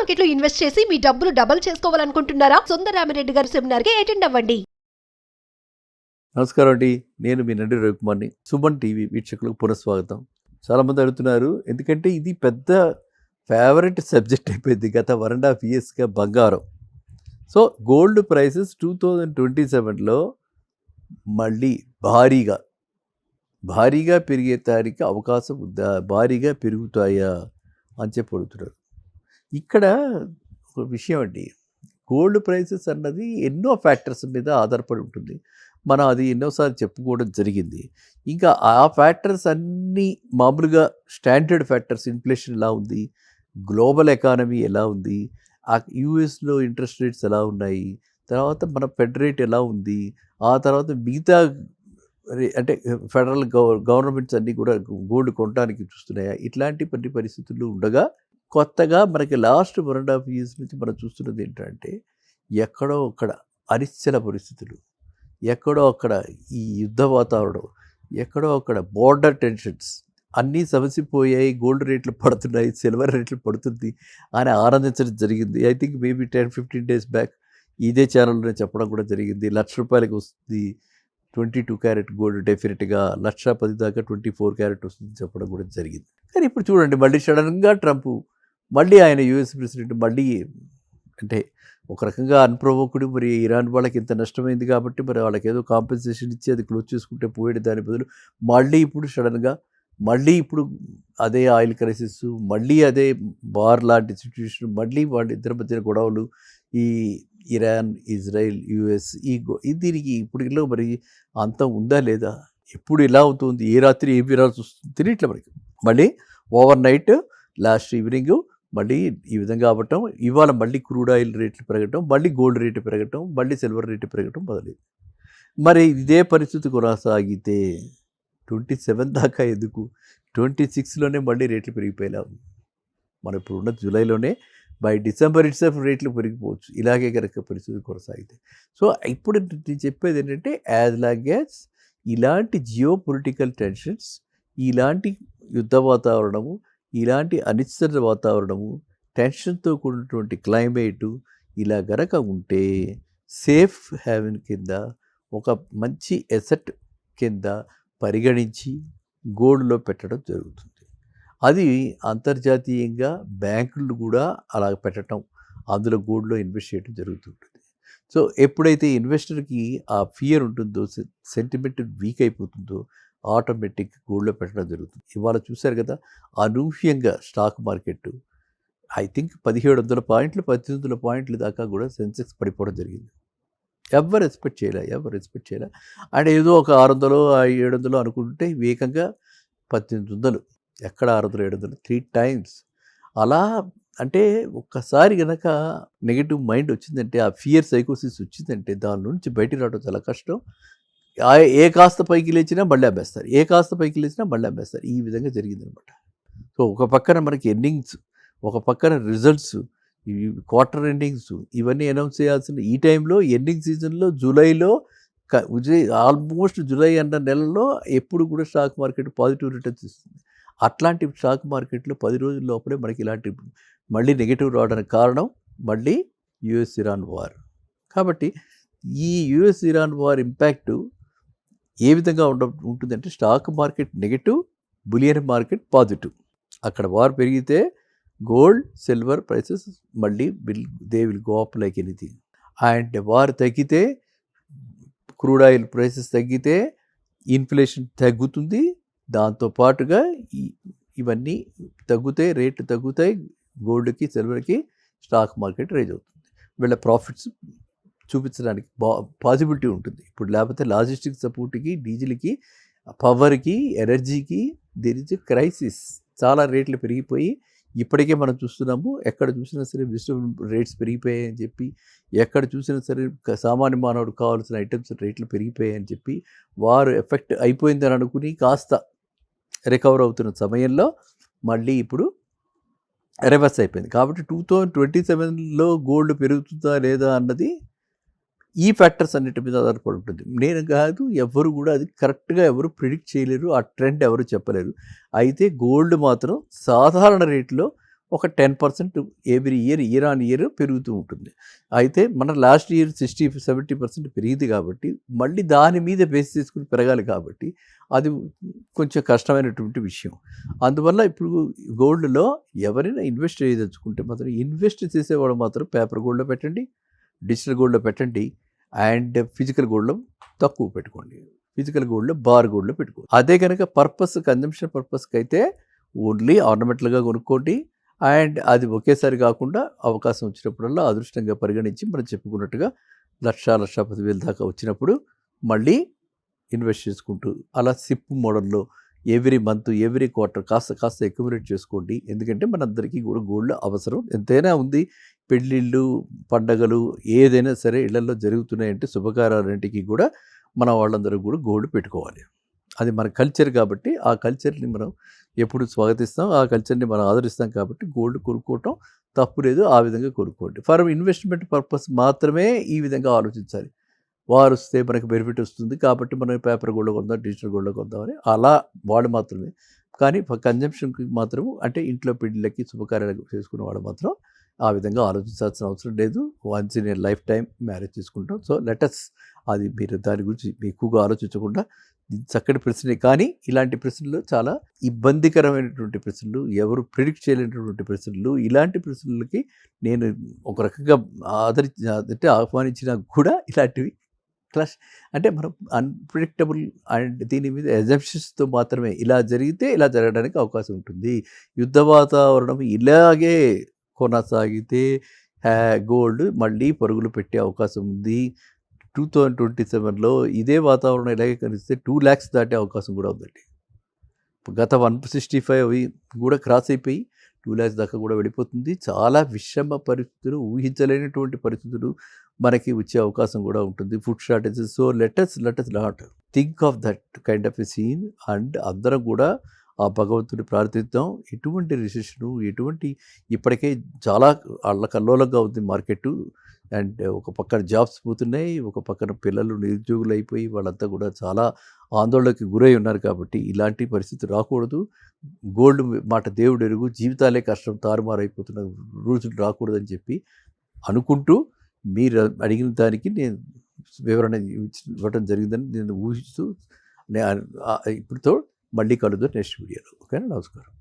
Market లో invest చేసి మీ డబ్బులు డబుల్ చేసుకోవాలనుకుంటున్నారా? సుందరరామిరెడ్డి గారి సెమినార్ కి అటెండ్ అవ్వండి. నమస్కారం అండి, నేను మీ నండి రవికుమార్ని. సుమన్ టీవీ వీక్షకులకు పునఃస్వాగతం. చాలామంది అడుగుతున్నారు, ఎందుకంటే ఇది పెద్ద ఫేవరెట్ సబ్జెక్ట్ అయిపోయింది గత 1.5 yearsగా బంగారం. సో గోల్డ్ ప్రైసెస్ 2027లో మళ్ళీ భారీగా పెరిగేదానికి అవకాశం ఉందా, భారీగా పెరుగుతాయా అని చెప్పి అడుగుతున్నారు. ఇక్కడ ఒక విషయం అండి, గోల్డ్ ప్రైసెస్ అన్నది ఎన్నో ఫ్యాక్టర్స్ మీద ఆధారపడి ఉంటుంది. మనం అది ఎన్నోసార్లు చెప్పుకోవడం జరిగింది. ఇంకా ఆ ఫ్యాక్టర్స్ అన్నీ మామూలుగా స్టాండర్డ్ ఫ్యాక్టర్స్, ఇన్ఫ్లేషన్ ఎలా ఉంది, గ్లోబల్ ఎకానమీ ఎలా ఉంది, ఆ యూఎస్లో ఇంట్రెస్ట్ రేట్స్ ఎలా ఉన్నాయి, తర్వాత మన ఫెడ్ రేట్ ఎలా ఉంది, ఆ తర్వాత మిగతా అంటే ఫెడరల్ గవర్నమెంట్స్ అన్నీ కూడా గోల్డ్ కొనడానికి చూస్తున్నాయా, ఇట్లాంటి కొన్ని పరిస్థితులు ఉండగా కొత్తగా మనకి లాస్ట్ 1.5 years నుంచి మనం చూస్తున్నది ఏంటంటే, ఎక్కడో అక్కడ అనిశ్చల పరిస్థితులు, ఎక్కడో అక్కడ ఈ యుద్ధ వాతావరణం, ఎక్కడో అక్కడ బోర్డర్ టెన్షన్స్ అన్నీ సమసిపోయాయి, గోల్డ్ రేట్లు పడుతున్నాయి, సిల్వర్ రేట్లు పడుతుంది అని ఆనందించడం జరిగింది. I think maybe 10-15 days back ఇదే ఛానల్లోనే చెప్పడం కూడా జరిగింది. ₹1,00,000 వస్తుంది 22 క్యారెట్ గోల్డ్, డెఫినెట్గా 1,10,000 దాకా 24 క్యారెట్ వస్తుంది చెప్పడం కూడా జరిగింది. కానీ ఇప్పుడు చూడండి, మళ్ళీ సడన్గా ట్రంప్, మళ్ళీ ఆయన యుఎస్ ప్రెసిడెంట్ మళ్ళీ అంటే ఒక రకంగా అన్ప్రొవోక్డ్, మరి ఇరాన్ వాళ్ళకి ఇంత నష్టమైంది కాబట్టి మరి వాళ్ళకి ఏదో కాంపెన్సేషన్ ఇచ్చి అది క్లోజ్ చేసుకుంటే పోయేది, దాని బదులు మళ్ళీ ఇప్పుడు సడన్గా మళ్ళీ ఇప్పుడు అదే ఆయిల్ క్రైసిస్, మళ్ళీ అదే బార్ లాంటి సిచ్యువేషన్, మళ్ళీ వాళ్ళ ఇద్దరి మధ్యన గొడవలు, ఈ ఇరాన్, ఇజ్రాయిల్, యుఎస్ దీనికి ఇప్పుడు మరి అంతం ఉందా లేదా, ఎప్పుడు ఇలా అవుతుంది, ఏ రాత్రి ఏం విరాల్సి వస్తుంది తెలియట్లే మనకి. మళ్ళీ ఓవర్ నైట్ లాస్ట్ ఈవినింగ్ మళ్ళీ ఈ విధంగా అవ్వటం, ఇవాళ మళ్ళీ క్రూడ్ ఆయిల్ రేట్లు పెరగటం, మళ్ళీ గోల్డ్ రేటు పెరగటం, మళ్ళీ సిల్వర్ రేటు పెరగటం మొదలైంది. మరి ఇదే పరిస్థితి కొనసాగితే 27 దాకా ఎందుకు, 26లోనే మళ్ళీ రేట్లు పెరిగిపోయేలా ఉంది. మనం ఇప్పుడు ఉన్న జూలైలోనే బై డిసెంబర్ ఇట్సెల్ఫ్ రేట్లు పెరిగిపోవచ్చు, ఇలాగే కనుక పరిస్థితి కొనసాగితే. సో ఇప్పుడు నేను చెప్పేది ఏంటంటే, యాజ్ లాంగ్ యాజ్ ఇలాంటి జియో పొలిటికల్ టెన్షన్స్, ఇలాంటి యుద్ధ వాతావరణము, ఇలాంటి అనిశ్చిత వాతావరణము, టెన్షన్తో కూడినటువంటి క్లైమేటు ఇలా గనక ఉంటే సేఫ్ హ్యావెన్ కింద, ఒక మంచి ఎసెట్ కింద పరిగణించి గోల్డ్లో పెట్టడం జరుగుతుంది. అది అంతర్జాతీయంగా బ్యాంకులు కూడా అలా పెట్టడం, అందులో గోల్డ్లో ఇన్వెస్ట్ చేయడం జరుగుతుంటుంది. సో ఎప్పుడైతే ఇన్వెస్టర్కి ఆ ఫియర్ ఉంటుందో, సెంటిమెంట్ వీక్ అయిపోతుందో, ఆటోమేటిక్ గోల్డ్లో పెట్టడం జరుగుతుంది. ఇవాళ చూశారు కదా, అనూహ్యంగా స్టాక్ మార్కెట్ ఐ థింక్ 1700 పాయింట్లు 1800 పాయింట్ల దాకా కూడా సెన్సెక్స్ పడిపోవడం జరిగింది. ఎవరు ఎక్స్పెక్ట్ చేయలే. అండ్ ఏదో ఒక 600-700 అనుకుంటే వేగంగా 1800, ఎక్కడ 600-700, 3 times అలా. అంటే ఒక్కసారి కనుక నెగిటివ్ మైండ్ వచ్చిందంటే, ఆ ఫియర్ సైకోసిస్ వచ్చిందంటే దాని నుంచి బయటికి రావడం చాలా కష్టం. ఏ కాస్త పైకి లేచినా మళ్ళీ అమ్మేస్తారు, ఈ విధంగా జరిగిందనమాట. సో ఒక పక్కన మనకి ఎర్నింగ్స్, ఒక పక్కన రిజల్ట్స్, ఈ క్వార్టర్ ఎండింగ్స్ ఇవన్నీ అనౌన్స్ చేయాల్సిన ఈ టైంలో, ఎర్నింగ్ సీజన్లో, జూలైలో ఆల్మోస్ట్ జూలై అన్న నెలలో ఎప్పుడు కూడా స్టాక్ మార్కెట్ పాజిటివ్ రిటర్న్స్ ఇస్తుంది. అట్లాంటి స్టాక్ మార్కెట్లో 10 రోజుల లోపలే మనకి ఇలాంటి మళ్ళీ నెగిటివ్ రావడానికి కారణం మళ్ళీ యుఎస్ ఇరాన్ వార్. కాబట్టి ఈ యుఎస్ ఇరాన్ వార్ ఇంపాక్ట్ ఏ విధంగా ఉంటుందంటే, stock market negative, bullion market positive. అక్కడ వార్ పెరిగితే గోల్డ్, సిల్వర్ ప్రైసెస్ మళ్ళీ they will go up like anything. And war తగ్గితే, క్రూడ్ ఆయిల్ ప్రైసెస్ తగ్గితే ఇన్ఫ్లేషన్ తగ్గుతుంది, దాంతోపాటుగా ఇవన్నీ తగ్గుతాయి, రేట్లు తగ్గుతాయి, గోల్డ్కి, సిల్వర్కి, స్టాక్ మార్కెట్ రైజ్ అవుతుంది. వీళ్ళ ప్రాఫిట్స్ చూపించడానికి పాసిబిలిటీ ఉంటుంది. ఇప్పుడు లేకపోతే లాజిస్టిక్ సపోర్ట్కి, డీజిల్కి, పవర్కి, ఎనర్జీకి దేర్ ఇస్ ఎ క్రైసిస్. చాలా రేట్లు పెరిగిపోయి ఇప్పటికే మనం చూస్తున్నాము. ఎక్కడ చూసినా సరే వెజిటబుల్ రేట్స్ పెరిగిపోయాయని చెప్పి, ఎక్కడ చూసినా సరే సామాన్య మానవుడు కావాల్సిన ఐటమ్స్ రేట్లు పెరిగిపోయాయని చెప్పి, వారు ఎఫెక్ట్ అయిపోయిందని అనుకుని కాస్త రికవర్ అవుతున్న సమయంలో మళ్ళీ ఇప్పుడు రివర్స్ అయిపోయింది. కాబట్టి 2027లో గోల్డ్ పెరుగుతుందా లేదా అన్నది ఈ ఫ్యాక్టర్స్ అన్నిటి మీద ఆధారపడి ఉంటుంది. నేను కాదు, ఎవరు కూడా అది కరెక్ట్గా ఎవరు ప్రిడిక్ట్ చేయలేరు, ఆ ట్రెండ్ ఎవరు చెప్పలేరు. అయితే గోల్డ్ మాత్రం సాధారణ రేట్లో ఒక 10% ఎవ్రీ ఇయర్ ఆన్ ఇయర్ పెరుగుతూ ఉంటుంది. అయితే మన లాస్ట్ ఇయర్ 60-70% పెరిగింది కాబట్టి మళ్ళీ దాని మీద బేస్ చేసుకుని పెరగాలి కాబట్టి అది కొంచెం కష్టమైనటువంటి విషయం. అందువల్ల ఇప్పుడు గోల్డ్లో ఎవరైనా ఇన్వెస్ట్ చేయదలుచుకుంటే మాత్రం ఇన్వెస్ట్ చేసేవాడు మాత్రం పేపర్ గోల్డ్లో పెట్టండి, డిజిటల్ గోల్డ్లో పెట్టండి, అండ్ ఫిజికల్ గోల్డ్లో తక్కువ పెట్టుకోండి. ఫిజికల్ గోల్డ్లో బార్ గోల్డ్లో పెట్టుకోండి. అదే కనుక కన్జంప్షన్ పర్పస్కి అయితే ఓన్లీ ఆర్నమెంటల్గా కొనుక్కోండి. అండ్ అది ఒకేసారి కాకుండా అవకాశం వచ్చినప్పుడల్లా అదృష్టంగా పరిగణించి మనం చెప్పుకున్నట్టుగా 1,10,000 దాకా వచ్చినప్పుడు మళ్ళీ ఇన్వెస్ట్ చేసుకుంటూ అలా సిప్ మోడల్లో ఎవ్రీ మంత్ ఎవ్రీ క్వార్టర్ కాస్త అక్యుములేట్ చేసుకోండి. ఎందుకంటే మనందరికీ కూడా గోల్డ్ అవసరం ఎంతైనా ఉంది. పెళ్ళిళ్ళు, పండగలు ఏదైనా సరే ఇళ్లలో జరుగుతున్నాయంటే శుభకార్యాలంటికి కూడా మన వాళ్ళందరూ కూడా గోల్డ్ పెట్టుకోవాలి. అది మన కల్చర్ కాబట్టి ఆ కల్చర్ని మనం ఎప్పుడు స్వాగతిస్తాం, ఆ కల్చర్ని మనం ఆదరిస్తాం కాబట్టి గోల్డ్ కొనుక్కోవటం తప్పు లేదు. ఆ విధంగా కొనుక్కోండి. ఫర్ ఇన్వెస్ట్మెంట్ పర్పస్ మాత్రమే ఈ విధంగా ఆలోచించాలి. వారు వస్తే మనకు బెనిఫిట్ వస్తుంది కాబట్టి మనం పేపర్ గోల్డ్ కొందాం, డిజిటల్ గోల్డ్ కొందామని అలా వాడు మాత్రమే. కానీ కన్జంప్షన్కి మాత్రం అంటే ఇంట్లో పెళ్ళిళ్ళకి శుభకార్యాలకు చేసుకునే వాడు మాత్రం ఆ విధంగా ఆలోచించాల్సిన అవసరం లేదు. Once in a life time marriage చేసుకుంటాం. సో లెటస్ అది మీరు దాని గురించి ఎక్కువగా ఆలోచించకుండా చక్కటి ప్రశ్నే. కానీ ఇలాంటి ప్రశ్నలు చాలా ఇబ్బందికరమైనటువంటి ప్రశ్నలు, ఎవరు ప్రిడిక్ట్ చేయలేనటువంటి ప్రశ్నలు. ఇలాంటి ప్రశ్నలకి నేను ఒక రకంగా అంటే ఆహ్వానించినా కూడా ఇలాంటివి అంటే మనం అన్ప్రిడిక్టబుల్ అండ్ దీని మీద ఎజంప్షన్స్తో మాత్రమే ఇలా జరిగితే ఇలా జరగడానికి అవకాశం ఉంటుంది. యుద్ధ వాతావరణం ఇలాగే కొనసాగితే గోల్డ్ మళ్ళీ పరుగులు పెట్టే అవకాశం ఉంది. 2027లో ఇదే వాతావరణం ఇలాగే కనిపిస్తే 2 lakhs దాటే అవకాశం కూడా ఉందండి. గత 165 కూడా క్రాస్ అయిపోయి 2 lakhs దాకా కూడా వెళ్ళిపోతుంది. చాలా విషమ పరిస్థితులు, ఊహించలేనటువంటి పరిస్థితులు మనకి వచ్చే అవకాశం కూడా ఉంటుంది. Food shortages. So let us not think of that kind of a scene. And అందరం కూడా ఆ భగవంతుని ప్రార్థిద్దాం. ఎటువంటి రిసెషను, ఎటువంటి ఇప్పటికే చాలా అల్లకల్లోలంగా ఉంది మార్కెట్. అండ్ ఒక పక్కన జాబ్స్ పోతున్నాయి, ఒక పక్కన పిల్లలు నిరుద్యోగులు అయిపోయి వాళ్ళంతా కూడా చాలా ఆందోళనకి గురై ఉన్నారు. కాబట్టి ఇలాంటి పరిస్థితి రాకూడదు. గోల్డ్ మాట దేవుడు ఎరుగు, జీవితాలే కష్టం తారుమారైపోతున్న రోజులు రాకూడదని చెప్పి అనుకుంటూ మీరు అడిగిన దానికి నేను వివరణ ఇవ్వడం జరిగిందని నేను ఊహిస్తూ ఇప్పుడుతో మళ్ళీ కలుద్దాం నెక్స్ట్ వీడియోలో. ఓకేనా? నమస్కారం.